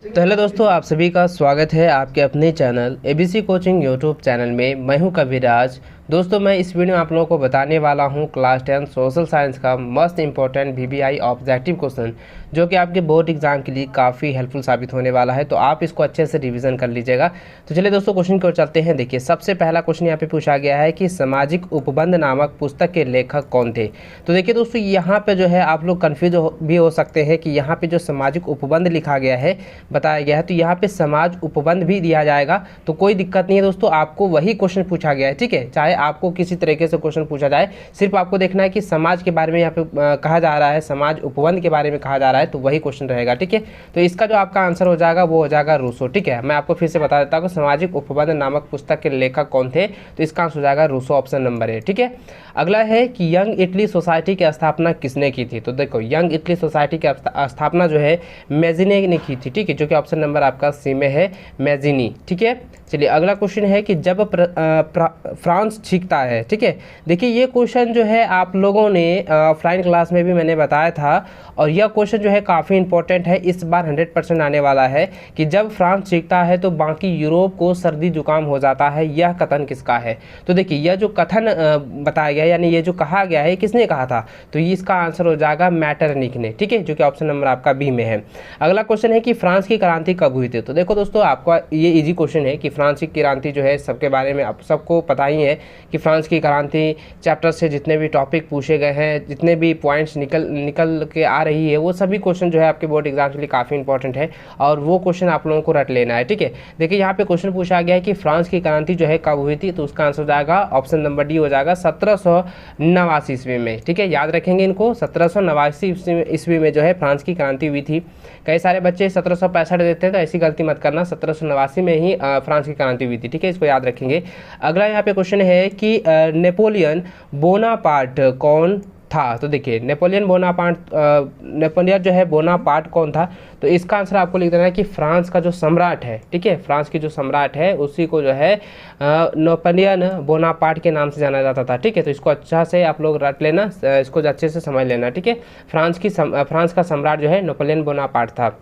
तो हेलो दोस्तों, आप सभी का स्वागत है आपके अपने channel ABC coaching YouTube channel में। मैं हूं कविराज। दोस्तों, मैं इस वीडियो में आप लोगों को बताने वाला हूं क्लास 10 सोशल साइंस का must important VBI objective question, जो कि आपके बोर्ड एग्जाम के लिए काफ़ी हेल्पफुल साबित होने वाला है। तो आप इसको अच्छे से रिवीजन कर लीजिएगा। तो चलिए दोस्तों, क्वेश्चन की ओर चलते हैं। देखिए, सबसे पहला क्वेश्चन यहाँ पे पूछा गया है कि सामाजिक उपबंध नामक पुस्तक के लेखक कौन थे। तो देखिए दोस्तों, यहाँ पे जो है आप लोग कन्फ्यूज भी हो सकते हैं कि यहाँ पे जो सामाजिक उपबंध लिखा गया है, बताया गया है, तो यहाँ पे समाज उपबंध भी दिया जाएगा, तो कोई दिक्कत नहीं है दोस्तों। आपको वही क्वेश्चन पूछा गया है, ठीक है। चाहे आपको किसी तरीके से क्वेश्चन पूछा जाए, सिर्फ आपको देखना है कि समाज के बारे में यहाँ पे कहा जा रहा है, समाज उपबंध के बारे में कहा जा रहा है, तो वही क्वेश्चन रहेगा, ठीक है। तो इसका जो आपका आंसर हो जाएगा वो हो जाएगा रूसो, ठीक है। मैं आपको फिर से बता देता हूँ, सामाजिक उपबंध नामक पुस्तक के लेखक कौन थे, तो इसका आंसर हो जाएगा रूसो, ऑप्शन नंबर है, ठीक है। अगला है कि यंग इटली सोसाइटी की स्थापना किसने की थी। तो देखो, यंग इटली सोसाइटी की स्थापना जो है मैजिनी ने की थी, ठीक है, जो कि ऑप्शन नंबर आपका सी में है, मैजिनी, ठीक है। चलिए, अगला क्वेश्चन है कि जब फ्रांस छींकता है, ठीक है। देखिए, ये क्वेश्चन जो है आप लोगों ने ऑफलाइन क्लास में भी मैंने बताया था, और यह क्वेश्चन जो है काफ़ी इंपॉर्टेंट है, इस बार 100% आने वाला है कि जब फ्रांस छींकता है तो बाकी यूरोप को सर्दी जुकाम हो जाता है, यह कथन किसका है। तो देखिए, यह जो कथन बताया गया, यानी ये जो कहा गया है, किसने कहा था, तो ये इसका आंसर हो जाएगा मैटरनिक ने, ठीक है, जो कि ऑप्शन नंबर आपका बी में है। अगला क्वेश्चन है कि फ्रांस की क्रांति कब हुई थी। तो देखो दोस्तों, आपका ये इजी क्वेश्चन है कि फ्रांस की क्रांति जो है सबके बारे में आप सबको पता ही है कि फ्रांस की क्रांति चैप्टर से जितने भी टॉपिक पूछे गए हैं, जितने भी पॉइंट्स निकल के आ रही है, वो सभी क्वेश्चन जो है आपके बोर्ड एग्जाम के लिए काफ़ी इंपॉर्टेंट है, और वो क्वेश्चन आप लोगों को रट लेना है, ठीक है। देखिए, यहाँ पे क्वेश्चन पूछा गया है कि फ्रांस की क्रांति जो है कब हुई थी, तो उसका आंसर हो जाएगा ऑप्शन नंबर डी हो जाएगा 1789 ईस्वी में, ठीक है। याद रखेंगे इनको, 1789 ईस्वी में जो है फ्रांस की क्रांति हुई थी। कई सारे बच्चे 1765 देते हैं, तो ऐसी गलती मत करना, 1789 में ही फ्रांस की क्रांति हुई थी, ठीक है, इसको याद रखेंगे। अगला यहाँ पे क्वेश्चन है कि नेपोलियन बोनापार्ट कौन था। तो देखिए, नेपोलियन जो है बोनापार्ट कौन था, तो इसका आंसर आपको लिख देना है कि फ्रांस का जो सम्राट है, ठीक है, फ्रांस की जो सम्राट है उसी को जो है नेपोलियन बोनापार्ट के नाम से जाना जाता था, ठीक है। तो इसको अच्छा से आप लोग रट लेना, इसको अच्छे से समझ लेना, ठीक है। फ्रांस का सम्राट जो है नेपोलियन बोनापार्ट था।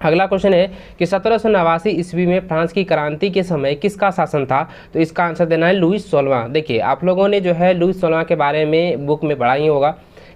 अगला क्वेश्चन है कि 1789 ईस्वी में फ्रांस की क्रांति के समय किसका शासन था, तो इसका आंसर देना है लुईस 16वां। देखिए, आप लोगों ने जो है लुईस 16वां के बारे में बुक में पढ़ा ही होगा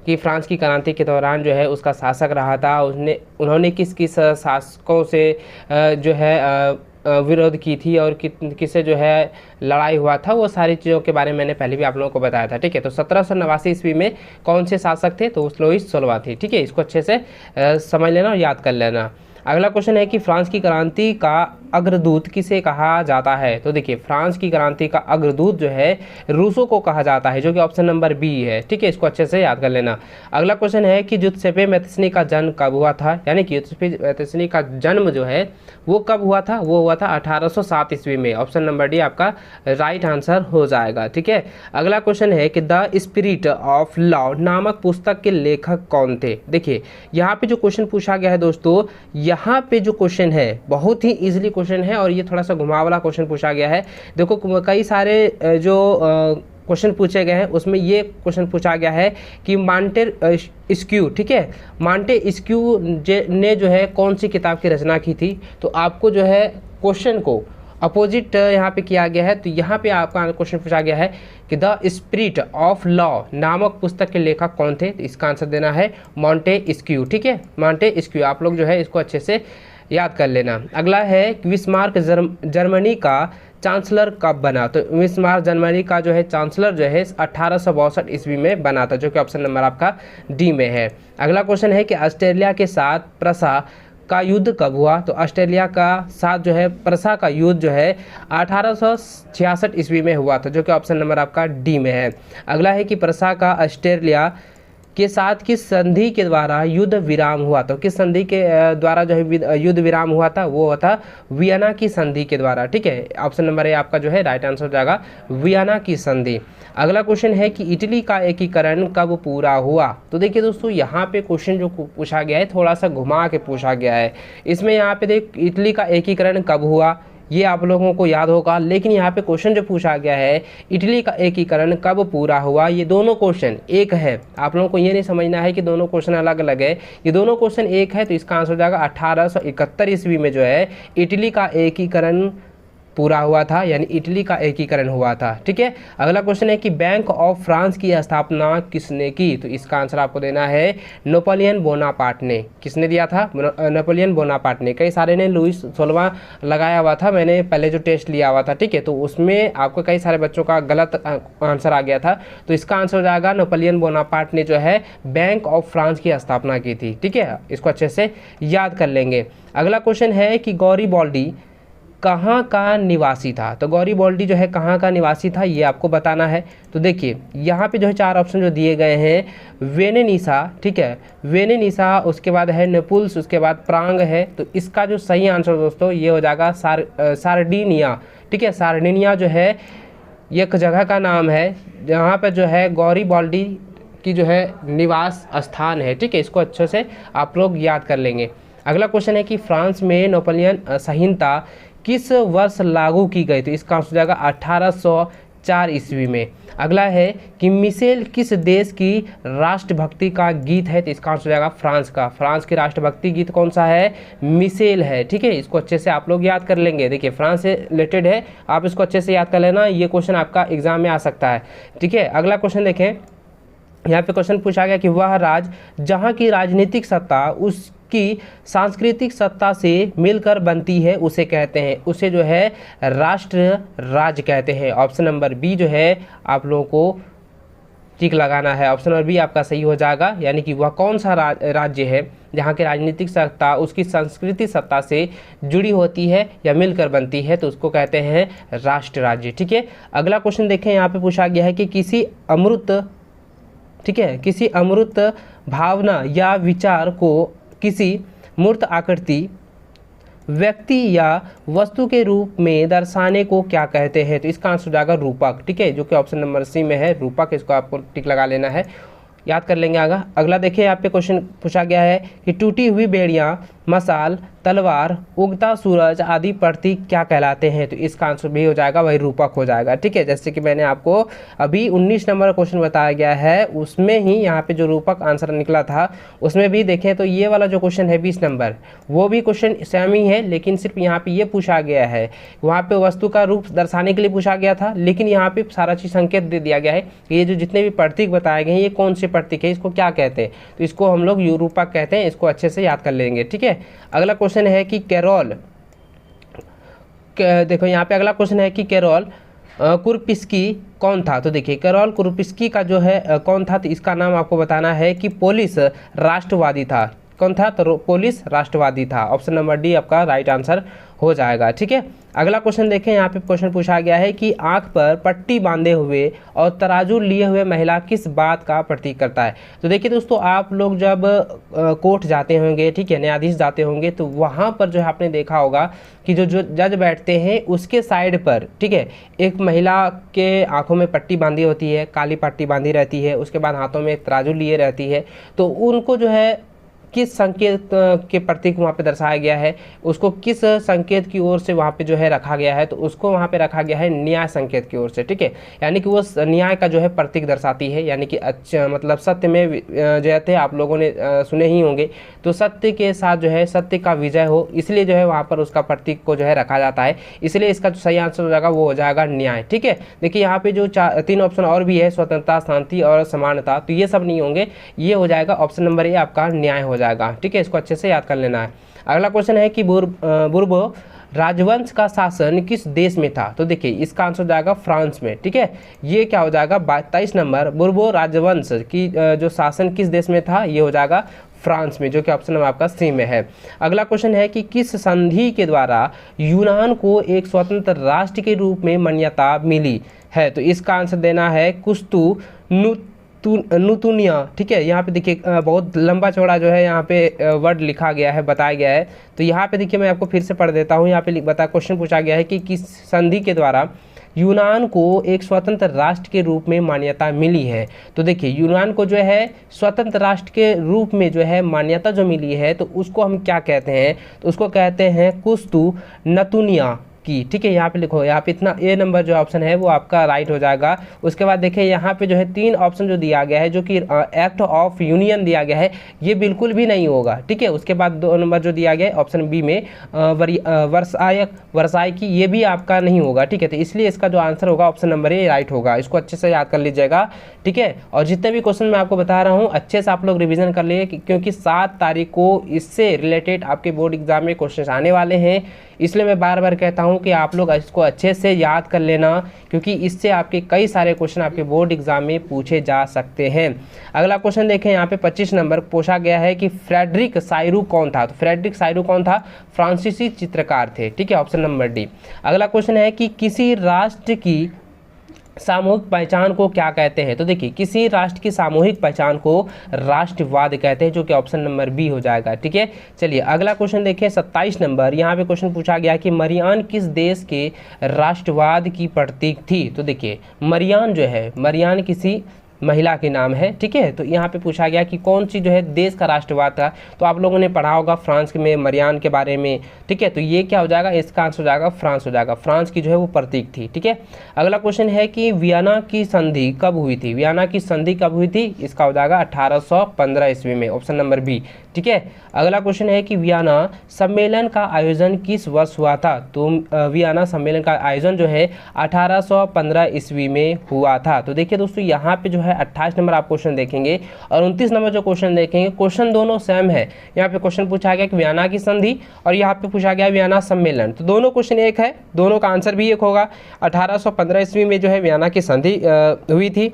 कि फ्रांस की क्रांति के दौरान जो है उसका शासक रहा था, उन्होंने किस किस शासकों से जो है विरोध की थी, और किससे जो है लड़ाई हुआ था, वो सारी चीज़ों के बारे में मैंने पहले भी आप लोगों को बताया था, ठीक है। तो 1789 ईस्वी में कौन से शासक थे, तो लुईस 16वां थे, ठीक है। इसको अच्छे से समझ लेना और याद कर लेना। अगला क्वेश्चन है कि फ्रांस की क्रांति का अग्रदूत किसे कहा जाता है। तो देखिए, फ्रांस की क्रांति का अग्रदूत जो है रूसो को कहा जाता है, जो कि ऑप्शन नंबर बी है, ठीक है, इसको अच्छे से याद कर लेना। अगला क्वेश्चन है कि जुत्सेपे मैत्सनी का जन्म कब हुआ था, यानी कि जुत्सेपे मैत्सनी का जन्म जो है वो कब हुआ था, वो हुआ था 1807 ईस्वी में, ऑप्शन नंबर डी आपका राइट आंसर हो जाएगा, ठीक है। अगला क्वेश्चन है कि द स्पिरिट ऑफ लॉ नामक पुस्तक के लेखक कौन थे। देखिए, यहाँ पे जो क्वेश्चन पूछा गया है दोस्तों, यहाँ पे जो क्वेश्चन है बहुत ही इजीली क्वेश्चन है, और ये थोड़ा सा घुमा वाला क्वेश्चन पूछा गया है। देखो, कई सारे जो क्वेश्चन पूछे गए हैं उसमें ये क्वेश्चन पूछा गया है कि मांटेस्क्यू, ठीक है, मांटेस्क्यू ने जो है कौन सी किताब की रचना की थी। तो आपको जो है क्वेश्चन को अपोजिट यहाँ पे किया गया है, तो यहाँ पे आपका क्वेश्चन पूछा गया है कि द स्पिरिट ऑफ लॉ नामक पुस्तक के लेखक कौन थे, तो इसका आंसर देना है मॉन्टेस्क्यू, ठीक है, मॉन्टेस्क्यू। आप लोग जो है इसको अच्छे से याद कर लेना। अगला है कि बिस्मार्क जर्मनी का चांसलर कब बना। तो बिस्मार्क जर्मनी का जो है चांसलर जो है 1862 ईस्वी में बना था, जो कि ऑप्शन नंबर आपका डी में है। अगला क्वेश्चन है कि ऑस्ट्रेलिया के साथ प्रसा का युद्ध कब हुआ। तो ऑस्ट्रेलिया का साथ जो है प्रसा का युद्ध जो है 1866 ईस्वी में हुआ था, जो कि ऑप्शन नंबर आपका डी में है। अगला है कि प्रसा का ऑस्ट्रेलिया के साथ किस संधि के द्वारा युद्ध विराम हुआ। तो किस संधि के द्वारा जो है युद्ध विराम हुआ था, वो हुआ था वियना की संधि के द्वारा, ठीक है। ऑप्शन नंबर ए आपका जो है राइट आंसर हो जाएगा वियना की संधि। अगला क्वेश्चन है कि इटली का एकीकरण कब पूरा हुआ। तो देखिए दोस्तों, यहाँ पे क्वेश्चन जो पूछा गया है थोड़ा सा घुमा के पूछा गया है। इसमें यहाँ पे देख, इटली का एकीकरण कब हुआ, ये आप लोगों को याद होगा। लेकिन यहाँ पे क्वेश्चन जो पूछा गया है, इटली का एकीकरण कब पूरा हुआ, ये दोनों क्वेश्चन एक है। आप लोगों को ये नहीं समझना है कि दोनों क्वेश्चन अलग अलग है, ये दोनों क्वेश्चन एक है। तो इसका आंसर हो जाएगा 1871 ईस्वी में जो है इटली का एकीकरण पूरा हुआ था, यानी इटली का एकीकरण हुआ था। ठीक है, अगला क्वेश्चन है कि बैंक ऑफ फ्रांस की स्थापना किसने की, तो इसका आंसर आपको देना है नेपोलियन बोनापार्ट ने। किसने दिया था? नेपोलियन बोनापार्ट ने। कई सारे ने लुइस 16वां लगाया हुआ था, मैंने पहले जो टेस्ट लिया हुआ था, ठीक है, तो उसमें आपको कई सारे बच्चों का गलत आंसर आ गया था। तो इसका आंसर हो जाएगा नेपोलियन बोनापार्ट ने जो है बैंक ऑफ फ्रांस की स्थापना की थी। ठीक है, इसको अच्छे से याद कर लेंगे। अगला क्वेश्चन है कि गौरीबॉल्डी कहाँ का निवासी था, तो गौरीबॉल्डी जो है कहाँ का निवासी था, ये आपको बताना है। तो देखिए यहाँ पे जो है 4 ऑप्शन जो दिए गए हैं, वेनेनिसा, ठीक है, वेनेनिसा, उसके बाद है नेपुल्स, उसके बाद प्रांग है। तो इसका जो सही आंसर दोस्तों ये हो जाएगा सार्डिनिया। ठीक है, सार्डिनिया जो है एक जगह का नाम है जहाँ पर जो है गौरीबॉल्डी की जो है निवास स्थान है। ठीक है, इसको अच्छे से आप लोग याद कर लेंगे। अगला क्वेश्चन है कि फ्रांस में नेपोलियन संहिता किस वर्ष लागू की गई, तो इसका आंसर हो जाएगा 1804 ईस्वी में। अगला है कि मिसेल किस देश की राष्ट्रभक्ति का गीत है, तो इसका आंसर हो जाएगा फ्रांस का। फ्रांस की राष्ट्रभक्ति गीत कौन सा है? मिसेल है। ठीक है, इसको अच्छे से आप लोग याद कर लेंगे। देखिए फ्रांस से रिलेटेड है, आप इसको अच्छे से याद कर लेना, ये क्वेश्चन आपका एग्जाम में आ सकता है। ठीक है, अगला क्वेश्चन देखें, यहाँ पे क्वेश्चन पूछा गया कि वह राज्य जहाँ की राजनीतिक सत्ता उसकी सांस्कृतिक सत्ता से मिलकर बनती है उसे कहते हैं, उसे जो है राष्ट्र राज्य कहते हैं। ऑप्शन नंबर बी जो है आप लोगों को टिक लगाना है, ऑप्शन नंबर बी आपका सही हो जाएगा। यानी कि वह कौन सा राज्य है जहाँ की राजनीतिक सत्ता उसकी संस्कृति सत्ता से जुड़ी होती है या मिलकर बनती है, तो उसको कहते हैं राष्ट्र राज्य। ठीक है, अगला क्वेश्चन देखें, यहाँ पे पूछा गया है कि किसी अमूर्त, ठीक है, किसी अमूर्त भावना या विचार को किसी मूर्त आकृति, व्यक्ति या वस्तु के रूप में दर्शाने को क्या कहते हैं, तो इसका आंसर हो जाएगा रूपक। ठीक है, जो कि ऑप्शन नंबर सी में है, रूपक। इसको आपको टिक लगा लेना है, याद कर लेंगे आगे। अगला देखिए, यहाँ पे क्वेश्चन पूछा गया है कि टूटी हुई बेड़ियाँ, मशाल, तलवार, उगता सूरज आदि प्रतीक क्या कहलाते हैं, तो इसका आंसर भी हो जाएगा वही रूपक हो जाएगा। ठीक है, जैसे कि मैंने आपको अभी 19 नंबर क्वेश्चन बताया गया है, उसमें ही यहाँ पे जो रूपक आंसर निकला था उसमें भी देखें तो ये वाला जो क्वेश्चन है 20 नंबर, वो भी क्वेश्चन सेम ही है, लेकिन सिर्फ यहाँ पे ये पूछा गया है, वहाँ पे वस्तु का रूप दर्शाने के लिए पूछा गया था, लेकिन यहाँ पे सारा चीज़ संकेत दे दिया गया है कि ये जो जितने भी प्रतीक बताए गए हैं ये कौन से प्रतीक है, इसको क्या कहते हैं, तो इसको हम लोग रूपक कहते हैं। इसको अच्छे से याद कर लेंगे। ठीक है, अगला क्वेश्चन है कि कैरोल, देखो यहाँ पे अगला क्वेश्चन है कि कैरोल कुरपिस्की कौन था, तो देखिए कैरोल कुरपिस्की का जो है कौन था, तो इसका नाम आपको बताना है कि पोलिश राष्ट्रवादी था। कौन था, तो पोलिश राष्ट्रवादी था। ऑप्शन नंबर डी आपका राइट आंसर हो जाएगा। ठीक है, अगला क्वेश्चन देखें, यहाँ पे क्वेश्चन पूछा गया है कि आंख पर पट्टी बांधे हुए और तराजू लिए हुए महिला किस बात का प्रतीक करता है। तो देखिए दोस्तों, आप लोग जब कोर्ट जाते होंगे, ठीक है, न्यायाधीश जाते होंगे, तो वहाँ पर जो है आपने देखा होगा कि जो जज बैठते हैं उसके साइड पर, ठीक है, एक महिला के आंखों में पट्टी बांधी होती है, काली पट्टी बांधी रहती है, उसके बाद हाथों में तराजू लिए रहती है, तो उनको जो है किस संकेत के प्रतीक वहाँ पे दर्शाया गया है, उसको किस संकेत की ओर से वहाँ पे जो है रखा गया है, तो उसको वहाँ पे रखा गया है न्याय संकेत की ओर से। ठीक है, यानी कि वो न्याय का जो है प्रतीक दर्शाती है, यानी कि अच्छा मतलब सत्य में जयते, आप लोगों ने सुने ही होंगे, तो सत्य के साथ जो है सत्य का विजय हो, इसलिए जो है वहाँ पर उसका प्रतीक को जो है रखा जाता है, इसलिए इसका जो सही आंसर हो जाएगा वो हो जाएगा न्याय। ठीक है, देखिए यहाँ पे जो 3 ऑप्शन और भी है, स्वतंत्रता, शांति और समानता, तो ये सब नहीं होंगे, ये हो जाएगा ऑप्शन नंबर ए आपका न्याय हो जाएगा। ठीक है, इसको अच्छे से याद कर लेना है। अगला क्वेश्चन है कि बुर्बो राजवंश का शासन किस देश में था, तो देखिए इसका आंसर हो जाएगा फ्रांस में। ठीक है, ये क्या हो जाएगा 23 नंबर, बुर्बो राजवंश की जो शासन किस देश में था, ये हो जाएगा फ्रांस में, जो कि ऑप्शन नंबर आपका सी में है। अगला क्वेश्चन है कि किस संधि के द्वारा यूनान को एक स्वतंत्र राष्ट्र के रूप में मान्यता मिली है, तो इसका आंसर देना है कुस्तु नुतुनिया। ठीक है, यहाँ पे देखिए बहुत लंबा चौड़ा जो है यहाँ पे वर्ड लिखा गया है, बताया गया है, तो यहाँ पे देखिए मैं आपको फिर से पढ़ देता हूँ। यहाँ पे क्वेश्चन पूछा गया है कि किस संधि के द्वारा यूनान को एक स्वतंत्र राष्ट्र के रूप में मान्यता मिली है, तो देखिए यूनान को जो है स्वतंत्र राष्ट्र के रूप में जो है मान्यता जो मिली है, तो उसको हम क्या कहते हैं, तो उसको कहते हैं कुस्तु नतुनिया की, ठीक है, यहाँ पे लिखो, यहाँ पे इतना ए नंबर जो ऑप्शन है वो आपका राइट हो जाएगा। उसके बाद देखिए यहाँ पे जो है 3 ऑप्शन जो दिया गया है, जो कि एक्ट ऑफ यूनियन दिया गया है, ये बिल्कुल भी नहीं होगा, ठीक है। उसके बाद 2 नंबर जो दिया गया है ऑप्शन बी में वर्साई की, ये भी आपका नहीं होगा, ठीक है। तो इसलिए इसका जो आंसर होगा ऑप्शन नंबर ए राइट होगा, इसको अच्छे से याद कर लीजिएगा, ठीक है। और जितने भी क्वेश्चन मैं आपको बता रहा हूँ अच्छे से आप लोग रिवीजन कर लिए, क्योंकि 7 तारीख को इससे रिलेटेड आपके बोर्ड एग्जाम में क्वेश्चन आने वाले हैं। इसलिए मैं बार बार कहता हूं कि आप लोग इसको अच्छे से याद कर लेना, क्योंकि इससे आपके कई सारे क्वेश्चन आपके बोर्ड एग्जाम में पूछे जा सकते हैं। अगला क्वेश्चन देखें, यहाँ पे 25 नंबर पूछा गया है कि फ्रेडरिक साइरू कौन था। तो फ्रेडरिक साइरू कौन था? फ्रांसीसी चित्रकार थे, ठीक है, ऑप्शन नंबर डी। अगला क्वेश्चन है कि किसी राष्ट्र की सामूहिक पहचान को क्या कहते हैं। तो देखिए, किसी राष्ट्र की सामूहिक पहचान को राष्ट्रवाद कहते हैं, जो कि ऑप्शन नंबर बी हो जाएगा, ठीक है। चलिए अगला क्वेश्चन देखें, 27 नंबर। यहाँ पे क्वेश्चन पूछा गया कि मरियान किस देश के राष्ट्रवाद की प्रतीक थी। तो देखिए, मरियान जो है, मरियान किसी महिला के नाम है, ठीक है। तो यहाँ पे पूछा गया कि कौन सी जो है देश का राष्ट्रवाद था। तो आप लोगों ने पढ़ा होगा फ्रांस में मरियान के बारे में, ठीक है। तो ये क्या हो जाएगा, इसका आंसर हो जाएगा फ्रांस हो जाएगा, फ्रांस की जो है वो प्रतीक थी, ठीक है। अगला क्वेश्चन है कि वियना की संधि कब हुई थी। वियना की संधि कब हुई थी? इसका हो जाएगा 1815 ईस्वी में, ऑप्शन नंबर बी, ठीक है। अगला क्वेश्चन है कि वियना सम्मेलन का आयोजन किस वर्ष हुआ था। तो वियना सम्मेलन का आयोजन जो है 1815 ईस्वी में हुआ था। तो देखिए दोस्तों, यहाँ पे जो है 28 नंबर आप क्वेश्चन देखेंगे और 29 नंबर जो क्वेश्चन देखेंगे, क्वेश्चन दोनों सेम है। यहाँ पे क्वेश्चन पूछा गया कि वियना की संधि और यहाँ पे पूछा गया वियना सम्मेलन, तो दोनों क्वेश्चन एक है, दोनों का आंसर भी एक होगा। 1815 ईस्वी में जो है वियना की संधि हुई थी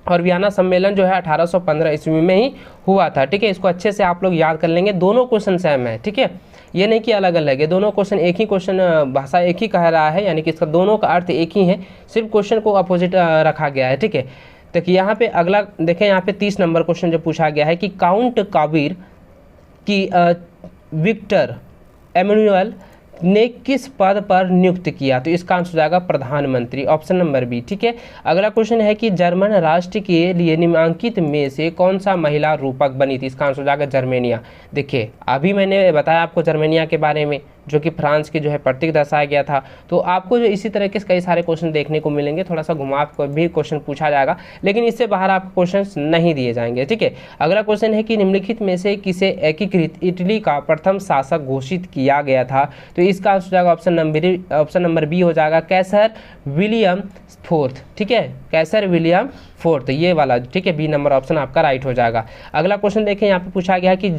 और वियना सम्मेलन जो है 1815 ईस्वी में ही हुआ था, ठीक है। इसको अच्छे से आप लोग याद कर लेंगे, दोनों क्वेश्चन सेम है, ठीक है। ये नहीं कि अलग अलग है, दोनों क्वेश्चन एक ही क्वेश्चन, भाषा एक ही कह रहा है, यानी कि इसका दोनों का अर्थ एक ही है, सिर्फ क्वेश्चन को अपोजिट रखा गया है, ठीक है। देखिए यहाँ पे अगला देखें, यहाँ पे 30 नंबर क्वेश्चन जो पूछा गया है कि काउंट काबिर की विक्टर एमेनुअल ने किस पद पर नियुक्त किया। तो इसका आंसर हो जाएगा प्रधानमंत्री, ऑप्शन नंबर बी, ठीक है। अगला क्वेश्चन है कि जर्मन राष्ट्र के लिए निम्नलिखित में से कौन सा महिला रूपक बनी थी। इसका आंसर हो जाएगा जर्मेनिया। देखिए अभी मैंने बताया आपको जर्मेनिया के बारे में, जो कि फ्रांस की जो है प्रतीक दर्शाया गया था। तो आपको जो इसी तरह के कई सारे क्वेश्चन देखने को मिलेंगे, थोड़ा सा घुमा कर भी क्वेश्चन पूछा जाएगा, लेकिन इससे बाहर आपको क्वेश्चन नहीं दिए जाएंगे, ठीक है। अगला क्वेश्चन है कि निम्नलिखित में से किसे एकीकृत इटली का प्रथम शासक घोषित किया गया था। तो इसका आंसर हो जाएगा ऑप्शन नंबर बी हो जाएगा, कैसर विलियम फोर्थ, ठीक है, कैसर विलियम फोर्थ, ये वाला, ठीक है, बी नंबर ऑप्शन आपका राइट हो जाएगा। अगला क्वेश्चन देखें, यहाँ पे पूछा गया कि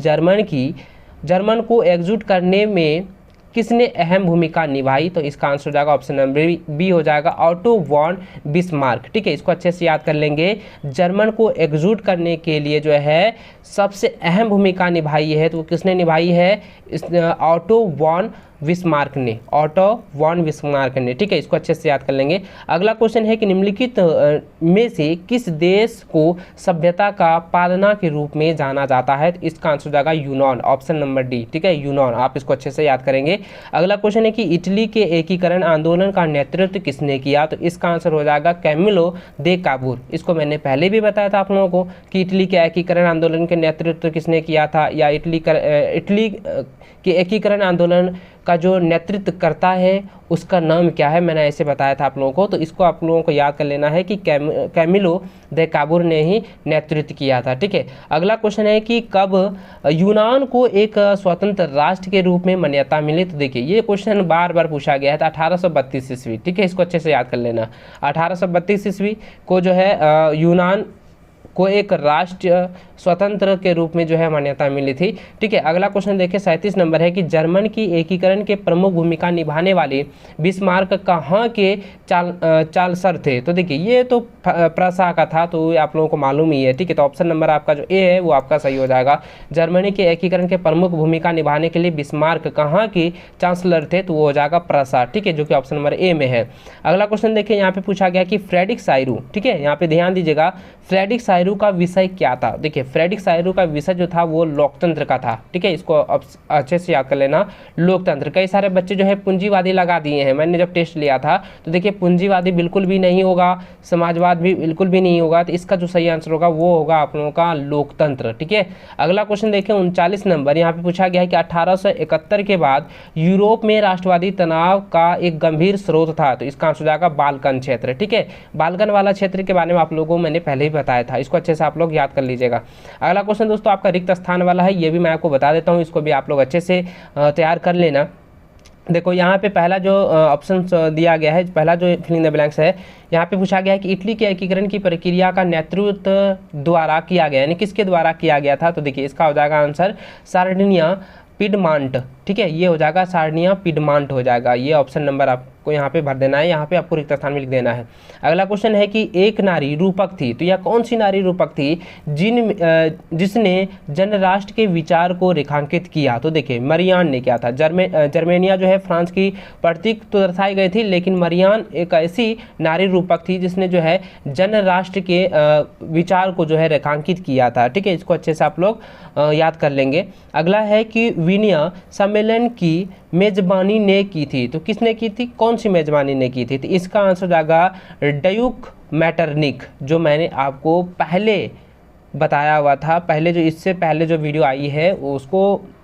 जर्मन को एकजुट करने में किसने अहम भूमिका निभाई। तो इसका आंसर हो जाएगा ऑप्शन नंबर बी हो जाएगा, ऑटो वॉन बिस्मार्क, ठीक है। इसको अच्छे से याद कर लेंगे, जर्मन को एकजुट करने के लिए जो है सबसे अहम भूमिका निभाई है, तो किसने निभाई है? ऑटो वॉन बिस्मार्क ने, ऑटो वॉन बिस्मार्क ने, ठीक है। इसको अच्छे से याद कर लेंगे। अगला क्वेश्चन है कि निम्नलिखित में से किस देश को सभ्यता का पादना के रूप में जाना जाता है। तो इसका आंसर हो जाएगा यूनान, ऑप्शन नंबर डी, ठीक है, यूनान, आप इसको अच्छे से याद करेंगे। अगला क्वेश्चन है कि इटली के एकीकरण आंदोलन का नेतृत्व किसने किया। तो इसका आंसर हो जाएगा कैमिलो दे काबूर। इसको मैंने पहले भी बताया था आप लोगों को कि इटली के एकीकरण आंदोलन के नेतृत्व किसने किया था, या इटली के एकीकरण आंदोलन का जो नेतृत्व करता है उसका नाम क्या है, मैंने ऐसे बताया था आप लोगों को। तो इसको आप लोगों को याद कर लेना है कि कैमिलो दे काबूर ने ही नेतृत्व किया था, ठीक है। अगला क्वेश्चन है कि कब यूनान को एक स्वतंत्र राष्ट्र के रूप में मान्यता मिली। तो देखिए ये क्वेश्चन बार बार पूछा गया है, तो 1832 ईस्वी, ठीक है, इसको अच्छे से याद कर लेना। 1832 ईस्वी को जो है यूनान को एक राष्ट्र स्वतंत्र के रूप में जो है मान्यता मिली थी, ठीक है। अगला क्वेश्चन देखिए, 37 नंबर है कि जर्मन की एकीकरण के प्रमुख भूमिका निभाने वाले बिस्मार्क कहाँ के चांसलर थे। तो देखिए ये तो प्रसा का था, तो आप लोगों को मालूम ही है, ठीक है। तो ऑप्शन नंबर आपका जो ए है वो आपका सही हो जाएगा। जर्मनी के एकीकरण के प्रमुख भूमिका निभाने के लिए बिस्मार्क कहाँ के चांसलर थे, तो वो हो जाएगा प्रसा, ठीक है, जो कि ऑप्शन नंबर ए में है। अगला क्वेश्चन देखिए, यहाँ पे पूछा गया कि फ्रेडरिक साइरू, ठीक है, यहाँ पे ध्यान दीजिएगा, फ्रेडरिक साइरू का विषय क्या था। देखिए फ्रेडरिक सायरू का विषय जो था वो लोकतंत्र का था, ठीक है, इसको अब अच्छे से याद कर लेना, लोकतंत्र। कई सारे बच्चे जो है पूंजीवादी लगा दिए हैं, मैंने जब टेस्ट लिया था तो देखिए पूंजीवादी बिल्कुल भी नहीं होगा, समाजवाद भी बिल्कुल भी नहीं होगा, तो इसका जो सही आंसर होगा वो होगा आप लोगों का लोकतंत्र, ठीक है। अगला क्वेश्चन देखें 39 नंबर, यहाँ पे पूछा गया है कि 1871 के बाद यूरोप में राष्ट्रवादी तनाव का एक गंभीर स्रोत था, तो इसका आंसर हो जाएगा बाल्कन क्षेत्र, ठीक है। बाल्कन वाला क्षेत्र के बारे में आप लोगों को मैंने पहले ही बताया था, इसको अच्छे से आप लोग याद कर लीजिएगा। अगला क्वेश्चन दोस्तों आपका रिक्त स्थान वाला है, ये भी मैं आपको बता देता हूँ, इसको भी आप लोग अच्छे से तैयार कर लेना। देखो यहाँ पे पहला जो ऑप्शन दिया गया है, पहला जो फिल इन द ब्लैंक्स है, यहाँ पे पूछा गया है कि इटली के एकीकरण की प्रक्रिया का नेतृत्व द्वारा किया गया, यानी किसके द्वारा किया गया था, तो देखिए इसका हो जाएगा आंसर सार्डिनिया पिडमांट, ठीक है, ये हो जाएगा सार्डिनिया पिडमांट हो जाएगा, ये ऑप्शन नंबर आपको यहाँ पे भर देना है, यहाँ पे आपको रिक्त स्थान में लिख देना है। अगला क्वेश्चन है कि एक नारी रूपक थी, तो यह कौन सी नारी रूपक थी जिसने जनराष्ट्र के विचार को रेखांकित किया, तो देखिए मरियान ने किया था। जर्मेनिया जो है फ्रांस की प्रतीक तो दर्शाई गई थी, लेकिन मरियान एक ऐसी नारी रूपक थी जिसने जो है जनराष्ट्र के विचार को जो है रेखांकित किया था, ठीक है, इसको अच्छे से आप लोग याद कर लेंगे। अगला है कि विनिया सम्मेलन की मेजबानी ने की थी, तो किसने की थी, कौन सी मेजबानी ने की थी, तो इसका आंसर जाएगा ड्यूक मैटरनिक, जो मैंने आपको पहले बताया हुआ था, पहले जो इससे पहले जो वीडियो आई है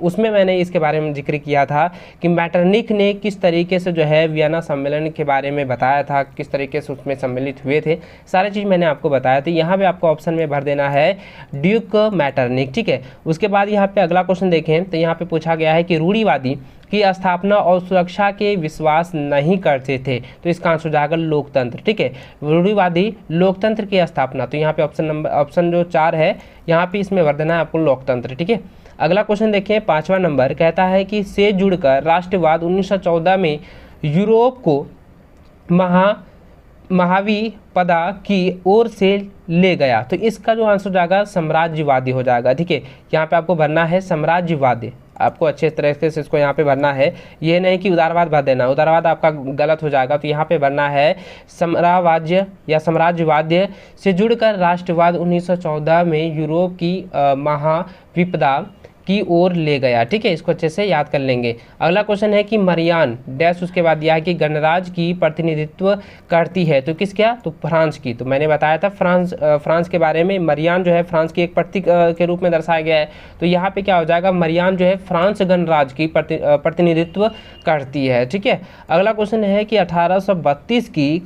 उसमें मैंने इसके बारे में जिक्र किया था कि मैटरनिक ने किस तरीके से जो है वियना सम्मेलन के बारे में बताया था, किस तरीके से उसमें सम्मिलित हुए थे, सारी चीज़ मैंने आपको बताया था। यहाँ पे आपको ऑप्शन में भर देना है ड्यूक मैटरनिक, ठीक है। उसके बाद यहाँ पे अगला क्वेश्चन देखें तो यहाँ पे पूछा गया है कि रूढ़िवादी की स्थापना और सुरक्षा के विश्वास नहीं करते थे, तो इसका आंसर हो जाएगा लोकतंत्र, ठीक है, रूढ़िवादी लोकतंत्र की स्थापना, तो यहाँ पे ऑप्शन जो 4 है यहाँ पे इसमें भर देना है आपको लोकतंत्र, ठीक है। अगला क्वेश्चन देखें 5वां नंबर, कहता है कि से जुड़कर राष्ट्रवाद 1914 में यूरोप को महाविपदा की ओर से ले गया, तो इसका जो आंसर हो जाएगा साम्राज्यवादी हो जाएगा, ठीक है। यहाँ पे आपको भरना है साम्राज्यवादी, आपको अच्छे तरीके से इसको यहाँ पे भरना है, ये नहीं कि उदारवाद भर देना, उदारवाद आपका गलत हो जाएगा, तो यहाँ पे भरना है साम्राज्य या साम्राज्यवाद से जुड़कर राष्ट्रवाद 1914 में यूरोप की महाविपदा की ओर ले गया, ठीक है, इसको अच्छे से याद कर लेंगे। अगला क्वेश्चन है कि मरियान डैश उसके बाद दिया है कि गणराज्य की प्रतिनिधित्व करती है, तो किस क्या, तो फ्रांस की, तो मैंने बताया था फ्रांस के बारे में, मरियान जो है फ्रांस की एक प्रतीक के रूप में दर्शाया गया है, तो यहाँ पे क्या हो जाएगा, मरियान जो है फ्रांस गणराज्य की प्रतिनिधित्व करती है, ठीक है। अगला क्वेश्चन है कि 1832 की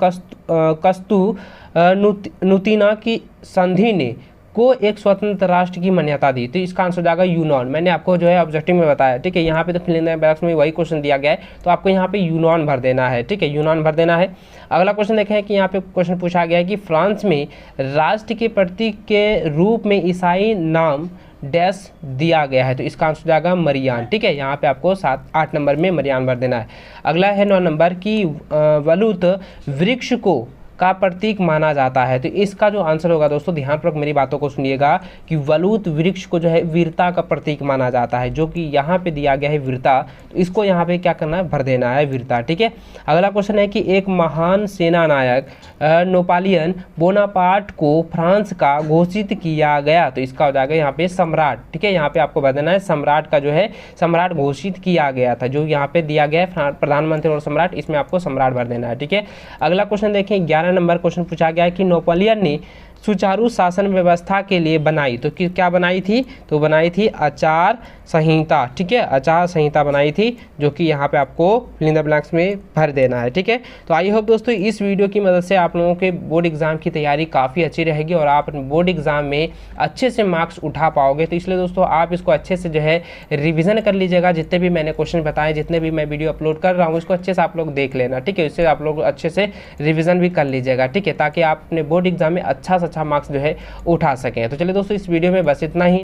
कस्तूनुतीना की संधि ने को एक स्वतंत्र राष्ट्र की मान्यता दी, तो इसका आंसर हो जाएगा यूनान, मैंने आपको जो है ऑब्जेक्टिव में बताया, ठीक है। यहाँ पे तो फिल इन द ब्लैंक्स में वही क्वेश्चन दिया गया है, तो आपको यहाँ पे यूनान भर देना है, ठीक है, यूनान भर देना है। अगला क्वेश्चन देखें कि यहाँ पे क्वेश्चन पूछा गया है कि फ्रांस में राष्ट्र के प्रतीक के रूप में ईसाई नाम डैश दिया गया है, तो इसका आंसर हो जाएगा मरियान, ठीक है, यहाँ पे आपको 7-8 नंबर में मरियान भर देना है। अगला है 9 नंबर की वलूत वृक्ष को का प्रतीक माना जाता है, तो इसका जो आंसर होगा दोस्तों ध्यानपूर्वक मेरी बातों को सुनिएगा कि वलूत वृक्ष को जो है वीरता का प्रतीक माना जाता है, जो कि यहाँ पे दिया गया है वीरता, तो इसको यहाँ पे क्या करना है, भर देना है वीरता, ठीक है। अगला क्वेश्चन है कि एक महान सेना नायक नेपोलियन बोनापार्ट को फ्रांस का घोषित किया गया, तो इसका हो जाएगा यहाँ पे सम्राट, ठीक है, यहाँ पे आपको भर देना है सम्राट का जो है सम्राट घोषित किया गया था, जो यहाँ पे दिया गया है प्रधानमंत्री और सम्राट, इसमें आपको सम्राट भर देना है, ठीक है। अगला क्वेश्चन देखें 11 नंबर क्वेश्चन पूछा गया है कि नेपोलियन ने सुचारू शासन व्यवस्था के लिए बनाई, तो क्या बनाई थी, तो बनाई थी आचार संहिता, ठीक है, आचार संहिता बनाई थी, जो कि यहाँ पे आपको फिल इन द ब्लैंक्स में भर देना है, ठीक है। तो आई होप दोस्तों इस वीडियो की मदद से आप लोगों के बोर्ड एग्जाम की तैयारी काफ़ी अच्छी रहेगी और आप बोर्ड एग्जाम में अच्छे से मार्क्स उठा पाओगे, तो इसलिए दोस्तों आप इसको अच्छे से जो है रिविज़न कर लीजिएगा, जितने भी मैंने क्वेश्चन बताए, जितने भी मैं वीडियो अपलोड कर रहा हूँ, इसको अच्छे से आप लोग देख लेना, ठीक है, इससे आप लोग अच्छे से रिविज़न भी कर लीजिएगा, ठीक है, ताकि आप अपने बोर्ड एग्जाम में अच्छा से अच्छा मार्क्स जो है उठा सकें। तो चलिए दोस्तों इस वीडियो में बस इतना ही।